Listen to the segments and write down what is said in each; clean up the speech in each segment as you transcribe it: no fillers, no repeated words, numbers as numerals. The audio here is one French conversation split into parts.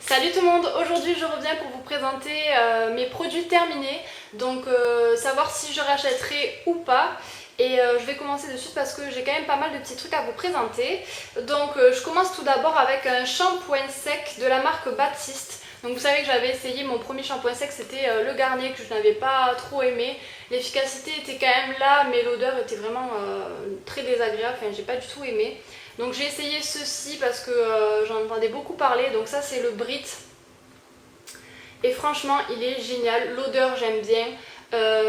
Salut tout le monde, aujourd'hui je reviens pour vous présenter mes produits terminés, donc savoir si je rachèterai ou pas. Et je vais commencer de suite parce que j'ai quand même pas mal de petits trucs à vous présenter. Donc je commence tout d'abord avec un shampoing sec de la marque Baptiste. Donc vous savez que j'avais essayé mon premier shampoing sec, c'était le Garnier que je n'avais pas trop aimé. L'efficacité était quand même là, mais l'odeur était vraiment très désagréable, enfin j'ai pas du tout aimé. Donc j'ai essayé ceci parce que j'en entendais beaucoup parler, donc ça c'est le Brit. Et franchement il est génial, l'odeur j'aime bien,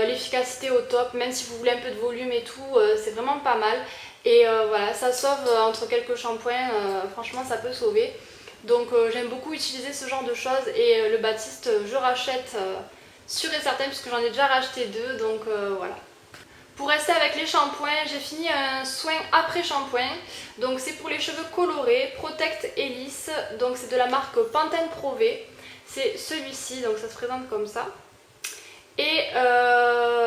l'efficacité au top, même si vous voulez un peu de volume et tout, c'est vraiment pas mal. Et voilà, ça sauve entre quelques shampoings, franchement ça peut sauver. Donc j'aime beaucoup utiliser ce genre de choses et le Baptiste je rachète sûr et certain puisque j'en ai déjà racheté deux, donc voilà. Pour rester avec les shampoings, j'ai fini un soin après shampoing. Donc c'est pour les cheveux colorés, Protect et lisse. Donc c'est de la marque Pantene Pro V. C'est celui-ci, donc ça se présente comme ça. Et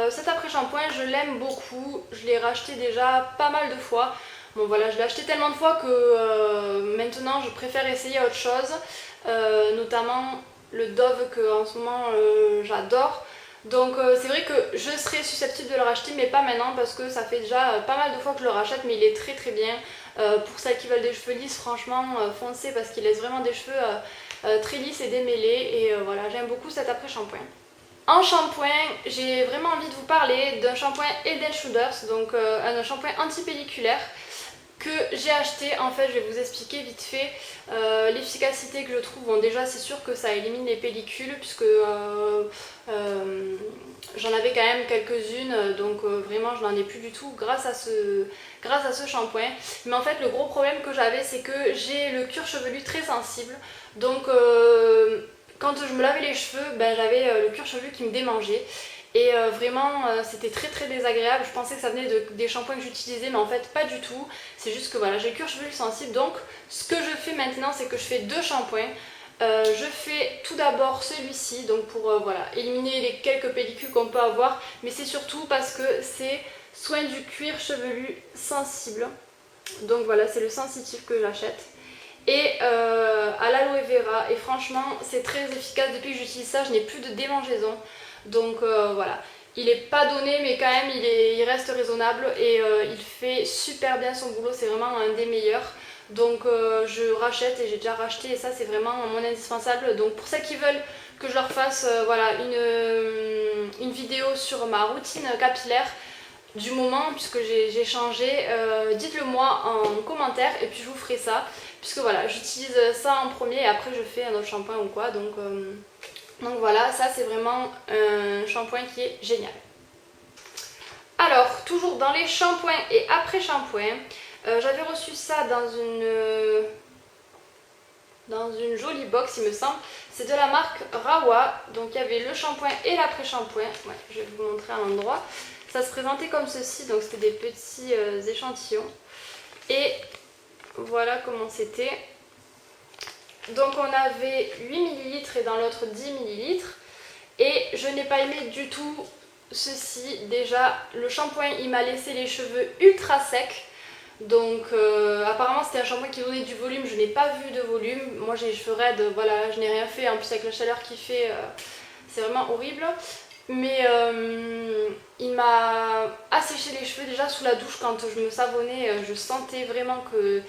cet après shampoing, je l'aime beaucoup. Je l'ai racheté déjà pas mal de fois. Bon voilà, je l'ai acheté tellement de fois que maintenant je préfère essayer autre chose. Notamment le Dove que en ce moment j'adore. Donc c'est vrai que je serais susceptible de le racheter mais pas maintenant parce que ça fait déjà pas mal de fois que je le rachète, mais il est très très bien. Pour celles qui veulent des cheveux lisses, franchement foncez parce qu'il laisse vraiment des cheveux très lisses et démêlés, et voilà, j'aime beaucoup cet après shampoing. En shampoing, j'ai vraiment envie de vous parler d'un shampoing Head & Shoulders, donc un shampoing anti-pelliculaire que j'ai acheté. En fait je vais vous expliquer vite fait l'efficacité que je trouve. Bon déjà c'est sûr que ça élimine les pellicules puisque j'en avais quand même quelques-unes, donc vraiment je n'en ai plus du tout grâce à ce shampoing. Mais en fait le gros problème que j'avais, c'est que j'ai le cuir chevelu très sensible, donc quand je me lavais les cheveux, ben, j'avais le cuir chevelu qui me démangeait. Et vraiment c'était très très désagréable. Je pensais que ça venait des shampoings que j'utilisais, mais en fait pas du tout. C'est juste que voilà, j'ai le cuir chevelu sensible. Donc ce que je fais maintenant, c'est que je fais deux shampoings. Je fais tout d'abord celui-ci, donc pour voilà, éliminer les quelques pellicules qu'on peut avoir, mais c'est surtout parce que c'est soin du cuir chevelu sensible. Donc voilà, c'est le sensitif que j'achète. Et à l'aloe vera, et franchement c'est très efficace. Depuis que j'utilise ça, je n'ai plus de démangeaison. Donc voilà, il est pas donné mais quand même il reste raisonnable, et il fait super bien son boulot, c'est vraiment un des meilleurs. Donc je rachète, et j'ai déjà racheté, et ça c'est vraiment mon indispensable. Donc pour celles qui veulent que je leur fasse voilà, une vidéo sur ma routine capillaire du moment, puisque j'ai changé, dites-le moi en commentaire et puis je vous ferai ça, puisque voilà, j'utilise ça en premier et après je fais un autre shampoing ou quoi. Donc voilà, ça c'est vraiment un shampoing qui est génial. Alors, toujours dans les shampoings et après shampoing, j'avais reçu ça dans une jolie box il me semble. C'est de la marque Rawa, donc il y avait le shampoing et l'après shampoing. Ouais, je vais vous montrer à l'endroit. Ça se présentait comme ceci, donc c'était des petits échantillons. Et voilà comment c'était. Donc on avait 8 ml et dans l'autre 10 ml. Et je n'ai pas aimé du tout ceci. Déjà le shampoing il m'a laissé les cheveux ultra secs. Donc apparemment c'était un shampoing qui donnait du volume, je n'ai pas vu de volume. Moi j'ai les cheveux raides, voilà, je n'ai rien fait. En plus avec la chaleur qu'il fait, c'est vraiment horrible. Mais il m'a asséché les cheveux déjà sous la douche. Quand je me savonnais, je sentais vraiment que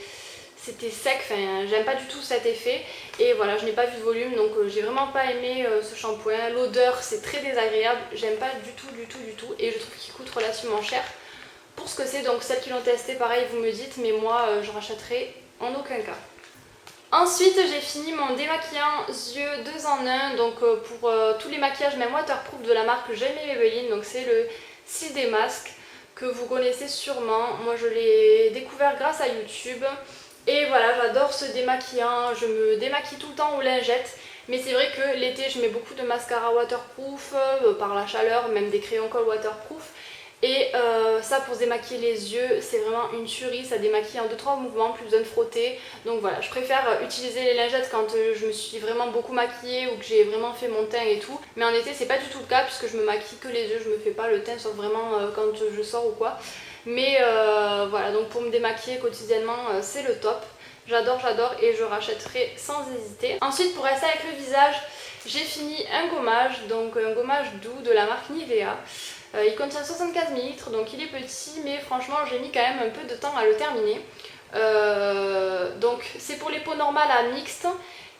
c'était sec, enfin j'aime pas du tout cet effet. Et voilà, je n'ai pas vu de volume, donc j'ai vraiment pas aimé ce shampoing. L'odeur c'est très désagréable, j'aime pas du tout du tout du tout, et je trouve qu'il coûte relativement cher pour ce que c'est. Donc celles qui l'ont testé, pareil, vous me dites, mais moi je rachèterai en aucun cas. Ensuite j'ai fini mon démaquillant yeux 2 en 1, donc pour tous les maquillages même waterproof de la marque Jamie Maybelline. Donc c'est le Cils des masques que vous connaissez sûrement. Moi je l'ai découvert grâce à YouTube. Et voilà, j'adore ce démaquillant. Je me démaquille tout le temps aux lingettes. Mais c'est vrai que l'été je mets beaucoup de mascara waterproof par la chaleur, même des crayons colle waterproof. Et ça pour se démaquiller les yeux c'est vraiment une tuerie, ça démaquille en 2-3 mouvements, plus besoin de frotter. Donc voilà, je préfère utiliser les lingettes quand je me suis vraiment beaucoup maquillée ou que j'ai vraiment fait mon teint et tout. Mais en été c'est pas du tout le cas puisque je me maquille que les yeux, je me fais pas le teint sauf vraiment quand je sors ou quoi. Mais voilà, donc pour me démaquiller quotidiennement c'est le top. J'adore, j'adore et je rachèterai sans hésiter. Ensuite, pour rester avec le visage, j'ai fini un gommage, donc un gommage doux de la marque Nivea. Il contient 75 ml, donc il est petit, mais franchement j'ai mis quand même un peu de temps à le terminer. Donc c'est pour les peaux normales à mixte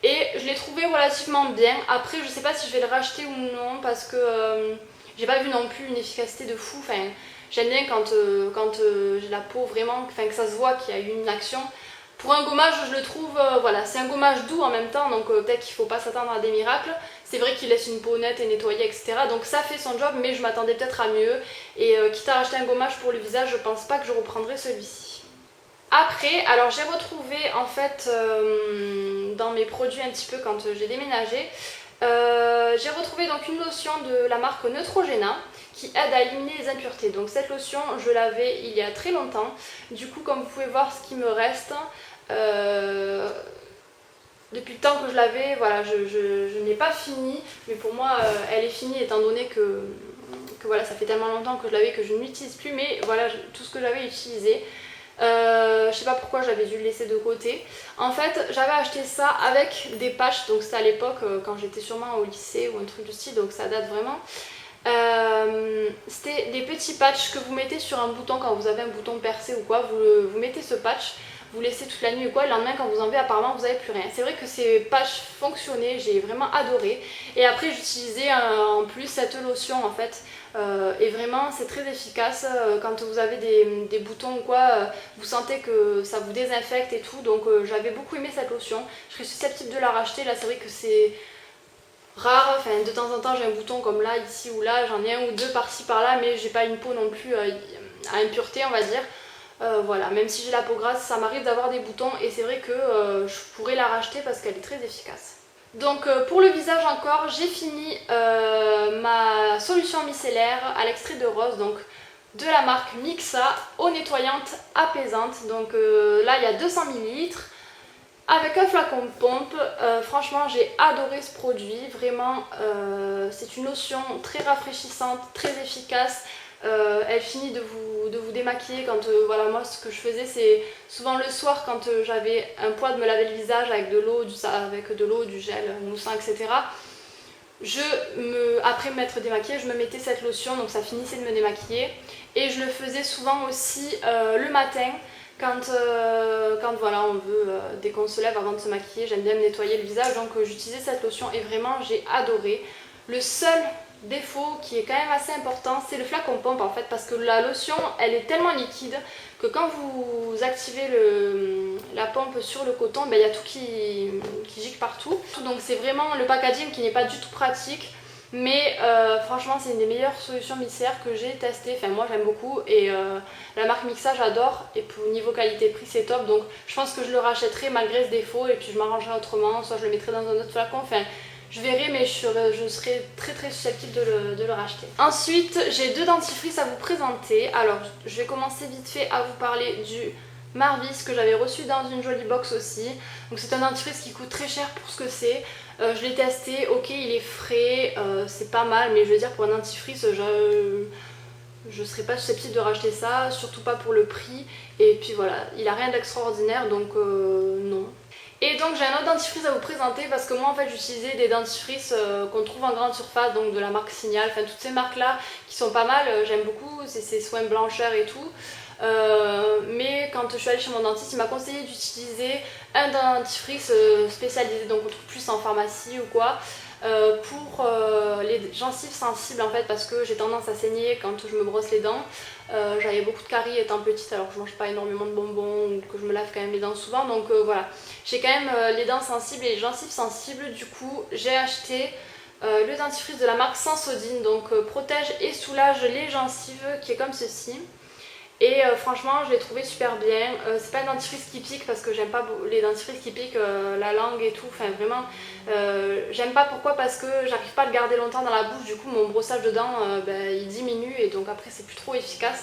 et je l'ai trouvé relativement bien. Après je sais pas si je vais le racheter ou non parce que j'ai pas vu non plus une efficacité de fou. Enfin, j'aime bien quand j'ai la peau vraiment, enfin, que ça se voit qu'il y a eu une action. Pour un gommage, je le trouve, voilà, c'est un gommage doux en même temps, donc peut-être qu'il ne faut pas s'attendre à des miracles. C'est vrai qu'il laisse une peau nette et nettoyée, etc. Donc ça fait son job, mais je m'attendais peut-être à mieux. Et quitte à racheter un gommage pour le visage, je pense pas que je reprendrai celui-ci. Après, alors j'ai retrouvé en fait dans mes produits un petit peu quand j'ai déménagé, j'ai retrouvé donc une lotion de la marque Neutrogena qui aide à éliminer les impuretés. Donc cette lotion, je l'avais il y a très longtemps. Du coup, comme vous pouvez voir ce qui me reste, depuis le temps que je l'avais, voilà, je n'ai pas fini, mais pour moi elle est finie étant donné que voilà, ça fait tellement longtemps que je l'avais que je ne l'utilise plus, mais voilà tout ce que j'avais utilisé. Je sais pas pourquoi j'avais dû le laisser de côté. En fait, j'avais acheté ça avec des patchs, donc c'était à l'époque quand j'étais sûrement au lycée ou un truc du style, donc ça date vraiment. C'était des petits patchs que vous mettez sur un bouton quand vous avez un bouton percé ou quoi, vous mettez ce patch, vous laissez toute la nuit ou quoi, le lendemain quand vous enlevez apparemment vous n'avez plus rien. C'est vrai que ces patchs fonctionnaient, j'ai vraiment adoré. Et après j'utilisais en plus cette lotion en fait. Et vraiment c'est très efficace quand vous avez des boutons ou quoi, vous sentez que ça vous désinfecte et tout, donc j'avais beaucoup aimé cette lotion. Je serais susceptible de la racheter, là c'est vrai que c'est rare, enfin de temps en temps j'ai un bouton comme là, ici ou là, j'en ai un ou deux par-ci par-là, mais j'ai pas une peau non plus à impureté on va dire. Voilà, même si j'ai la peau grasse, ça m'arrive d'avoir des boutons et c'est vrai que je pourrais la racheter parce qu'elle est très efficace. Donc pour le visage encore, j'ai fini ma solution micellaire à l'extrait de rose, donc de la marque Mixa, eau nettoyante apaisante. Donc là il y a 200 ml avec un flacon pompe. Franchement j'ai adoré ce produit, vraiment c'est une lotion très rafraîchissante, très efficace. Elle finit de vous démaquiller quand voilà, moi ce que je faisais c'est souvent le soir quand j'avais un poids de me laver le visage avec de l'eau, du gel moussant, etc. Après m'être démaquillée, je me mettais cette lotion, donc ça finissait de me démaquiller. Et je le faisais souvent aussi le matin quand voilà, on veut, dès qu'on se lève avant de se maquiller, j'aime bien me nettoyer le visage, donc j'utilisais cette lotion et vraiment j'ai adoré. Le seul défaut qui est quand même assez important, c'est le flacon pompe en fait, parce que la lotion elle est tellement liquide que quand vous activez la pompe sur le coton, ben, y a tout qui gicle partout. Donc c'est vraiment le packaging qui n'est pas du tout pratique, mais franchement c'est une des meilleures solutions micellaires que j'ai testées. Enfin moi j'aime beaucoup et la marque Mixa j'adore, et pour niveau qualité-prix c'est top, donc je pense que je le rachèterai malgré ce défaut et puis je m'arrangerai autrement, soit je le mettrai dans un autre flacon, enfin je verrai, mais je serai très susceptible de le racheter. Ensuite, j'ai deux dentifrices à vous présenter. Alors, je vais commencer vite fait à vous parler du Marvis que j'avais reçu dans une jolie box aussi. Donc c'est un dentifrice qui coûte très cher pour ce que c'est. Je l'ai testé, ok il est frais, c'est pas mal, mais je veux dire pour un dentifrice, je serais pas susceptible de racheter ça, surtout pas pour le prix. Et puis voilà, il a rien d'extraordinaire, donc non. Et donc j'ai un autre dentifrice à vous présenter parce que moi en fait j'utilisais des dentifrices qu'on trouve en grande surface, donc de la marque Signal, enfin toutes ces marques là qui sont pas mal, j'aime beaucoup, c'est ces soins blancheur et tout. Mais quand je suis allée chez mon dentiste, il m'a conseillé d'utiliser un dentifrice spécialisé, donc on trouve plus en pharmacie ou quoi, pour les gencives sensibles en fait, parce que j'ai tendance à saigner quand je me brosse les dents. J'avais beaucoup de caries étant petite alors que je mange pas énormément de bonbons ou que je me lave quand même les dents souvent, donc voilà, j'ai quand même les dents sensibles et les gencives sensibles. Du coup j'ai acheté le dentifrice de la marque Sensodyne, donc protège et soulage les gencives, qui est comme ceci. Et franchement je l'ai trouvé super bien. C'est pas un dentifrice qui pique parce que j'aime pas les dentifrices qui piquent la langue et tout, enfin vraiment j'aime pas. Pourquoi? Parce que j'arrive pas à le garder longtemps dans la bouche, du coup mon brossage de dents il diminue et donc après c'est plus trop efficace.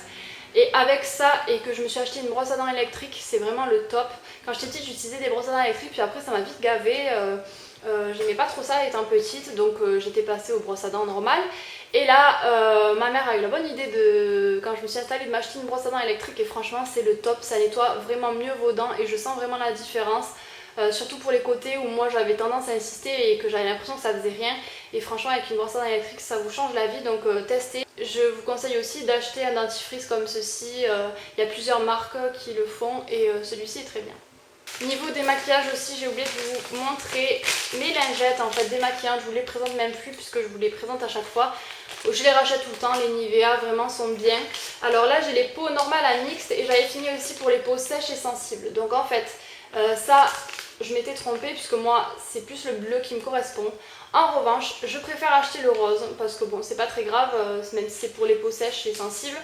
Et avec ça, et que je me suis acheté une brosse à dents électrique, c'est vraiment le top. Quand j'étais petite j'utilisais des brosses à dents électriques, puis après ça m'a vite gavé. J'aimais pas trop ça étant petite, donc j'étais passée aux brosses à dents normales. Et là, ma mère a eu la bonne idée quand je me suis installée de m'acheter une brosse à dents électrique et franchement c'est le top, ça nettoie vraiment mieux vos dents et je sens vraiment la différence. Surtout pour les côtés où moi j'avais tendance à insister et que j'avais l'impression que ça faisait rien. Et franchement avec une brosse à dents électrique ça vous change la vie, donc testez. Je vous conseille aussi d'acheter un dentifrice comme ceci, il y a plusieurs marques qui le font et celui-ci est très bien. Niveau démaquillage aussi, j'ai oublié de vous montrer mes lingettes en fait démaquillantes, je vous les présente même plus puisque je vous les présente à chaque fois. Je les rachète tout le temps, les Nivea vraiment sont bien. Alors là j'ai les peaux normales à mixte et j'avais fini aussi pour les peaux sèches et sensibles. Donc en fait ça je m'étais trompée puisque moi c'est plus le bleu qui me correspond. En revanche je préfère acheter le rose parce que bon c'est pas très grave, même si c'est pour les peaux sèches et sensibles.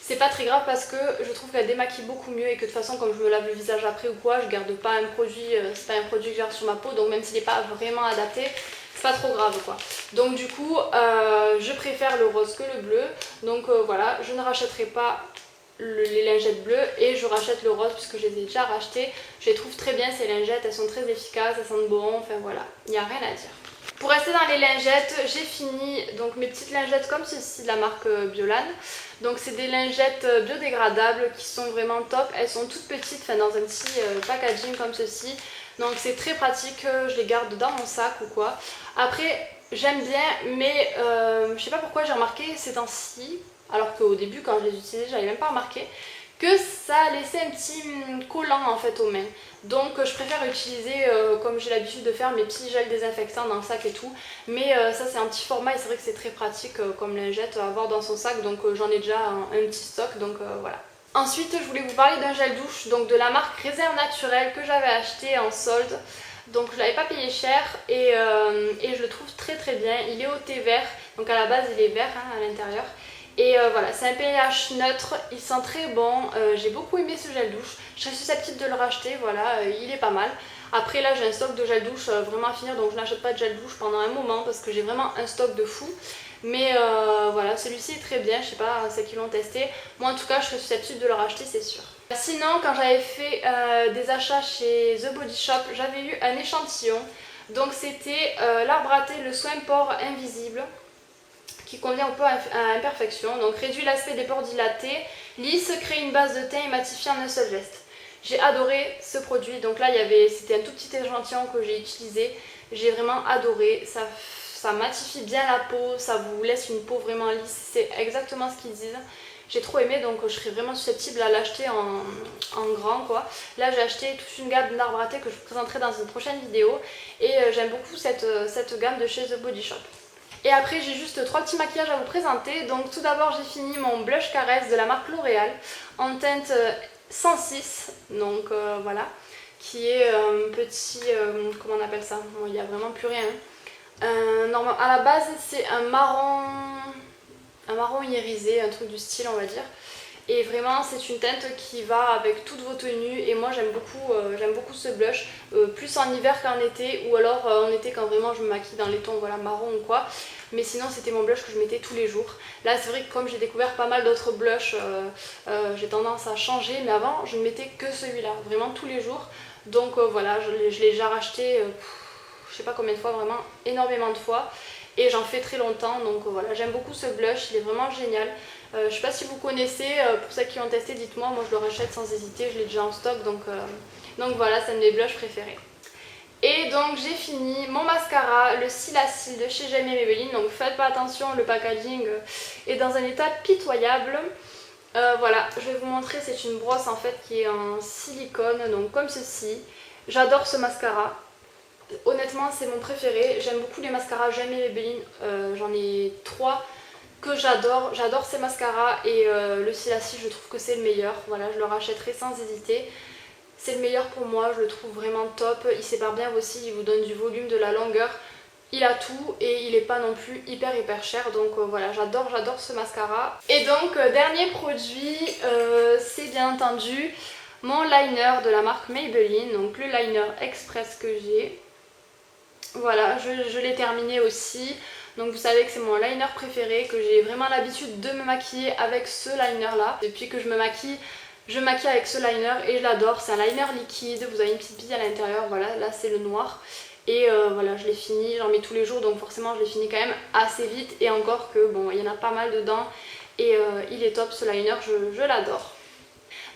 C'est pas très grave parce que je trouve qu'elle démaquille beaucoup mieux et que de toute façon comme je me lave le visage après ou quoi, je garde pas un produit, c'est pas un produit que je garde sur ma peau, donc même s'il n'est pas vraiment adapté, c'est pas trop grave quoi. Donc du coup je préfère le rose que le bleu, donc voilà, je ne rachèterai pas les lingettes bleues et je rachète le rose puisque je les ai déjà rachetées. Je les trouve très bien ces lingettes, elles sont très efficaces, elles sentent bon, enfin voilà, il n'y a rien à dire. Pour rester dans les lingettes, j'ai fini donc mes petites lingettes comme ceci de la marque Biolan. Donc c'est des lingettes biodégradables qui sont vraiment top. Elles sont toutes petites, enfin dans un petit packaging comme ceci. Donc c'est très pratique, je les garde dans mon sac ou quoi. Après j'aime bien mais je sais pas pourquoi j'ai remarqué ces temps-ci, alors qu'au début quand je les utilisais j'avais même pas remarqué, que ça laissait un petit collant en fait aux mains. Donc je préfère utiliser comme j'ai l'habitude de faire mes petits gels désinfectants dans le sac et tout. Mais ça c'est un petit format et c'est vrai que c'est très pratique comme lingette à avoir dans son sac. Donc j'en ai déjà un petit stock, donc voilà. Ensuite je voulais vous parler d'un gel douche donc de la marque Réserve Naturelle que j'avais acheté en solde. Donc je l'avais pas payé cher et je le trouve très très bien. Il est au thé vert, donc à la base il est vert hein, à l'intérieur. Et voilà, c'est un pH neutre, il sent très bon, j'ai beaucoup aimé ce gel douche, je serais susceptible de le racheter, voilà, il est pas mal. Après là j'ai un stock de gel douche vraiment à finir, donc je n'achète pas de gel douche pendant un moment parce que j'ai vraiment un stock de fou. Mais voilà, celui-ci est très bien, je sais pas ceux qui l'ont testé, moi en tout cas je serais susceptible de le racheter c'est sûr. Sinon quand j'avais fait des achats chez The Body Shop, j'avais eu un échantillon, donc c'était l'arbre à thé, le soin pore invisible, qui convient aux pores à imperfection, donc réduit l'aspect des pores dilatés, lisse, crée une base de teint et matifie en un seul geste. J'ai adoré ce produit, donc là c'était un tout petit échantillon que j'ai utilisé, j'ai vraiment adoré, ça matifie bien la peau, ça vous laisse une peau vraiment lisse, c'est exactement ce qu'ils disent. J'ai trop aimé, donc je serais vraiment susceptible à l'acheter en grand quoi. Là j'ai acheté toute une gamme d'arbres à thé que je vous présenterai dans une prochaine vidéo et j'aime beaucoup cette gamme de chez The Body Shop. Et après j'ai juste 3 petits maquillages à vous présenter. Donc tout d'abord j'ai fini mon blush caresse de la marque L'Oréal en teinte 106. Donc voilà, qui est un petit, comment on appelle ça, bon, il n'y a vraiment plus rien. Normalement, à la base c'est un marron irisé, un truc du style on va dire. Et vraiment c'est une teinte qui va avec toutes vos tenues et moi j'aime beaucoup ce blush, plus en hiver qu'en été ou alors en été quand vraiment je me maquille dans les tons voilà, marron ou quoi. Mais sinon c'était mon blush que je mettais tous les jours. Là c'est vrai que comme j'ai découvert pas mal d'autres blushs, j'ai tendance à changer, mais avant je ne mettais que celui-là, vraiment tous les jours. Donc voilà, je l'ai déjà racheté, je sais pas combien de fois, vraiment énormément de fois. Et j'en fais très longtemps, donc voilà, j'aime beaucoup ce blush, il est vraiment génial. Je sais pas si vous connaissez, pour ceux qui ont testé, dites-moi, moi je le rachète sans hésiter, je l'ai déjà en stock, donc voilà, c'est un de mes blushs préférés. Et donc j'ai fini mon mascara, le Silacil de chez Jamie Maybelline, donc faites pas attention, le packaging est dans un état pitoyable. Voilà, je vais vous montrer, c'est une brosse en fait qui est en silicone, donc comme ceci. J'adore ce mascara. Honnêtement c'est mon préféré, j'aime beaucoup les mascaras Jamie Maybelline, j'en ai 3 que j'adore ces mascaras et le Silacil je trouve que c'est le meilleur, voilà je le rachèterai sans hésiter. C'est le meilleur pour moi, je le trouve vraiment top, il sépare bien aussi, il vous donne du volume, de la longueur, il a tout et il n'est pas non plus hyper cher, donc voilà j'adore ce mascara. Et donc dernier produit, c'est bien entendu mon liner de la marque Maybelline, donc le liner express que j'ai. Voilà, je l'ai terminé aussi. Donc vous savez que c'est mon liner préféré, que j'ai vraiment l'habitude de me maquiller avec ce liner là. Depuis que je me maquille avec ce liner et je l'adore. C'est un liner liquide, vous avez une petite bille à l'intérieur, voilà, là c'est le noir. Et voilà, je l'ai fini, j'en mets tous les jours donc forcément je l'ai fini quand même assez vite. Et encore que bon, il y en a pas mal dedans et il est top ce liner, je l'adore.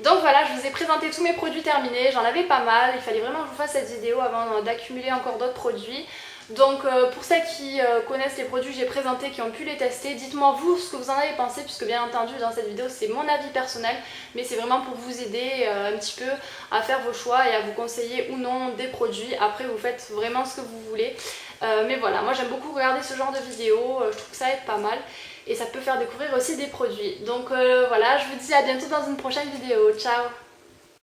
Donc voilà, je vous ai présenté tous mes produits terminés, j'en avais pas mal, il fallait vraiment que je vous fasse cette vidéo avant d'accumuler encore d'autres produits. Donc pour celles qui connaissent les produits que j'ai présentés, qui ont pu les tester, dites-moi vous ce que vous en avez pensé, puisque bien entendu dans cette vidéo c'est mon avis personnel, mais c'est vraiment pour vous aider un petit peu à faire vos choix et à vous conseiller ou non des produits. Après vous faites vraiment ce que vous voulez. Mais voilà, moi j'aime beaucoup regarder ce genre de vidéos, je trouve que ça aide pas mal et ça peut faire découvrir aussi des produits. Donc voilà, je vous dis à bientôt dans une prochaine vidéo. Ciao!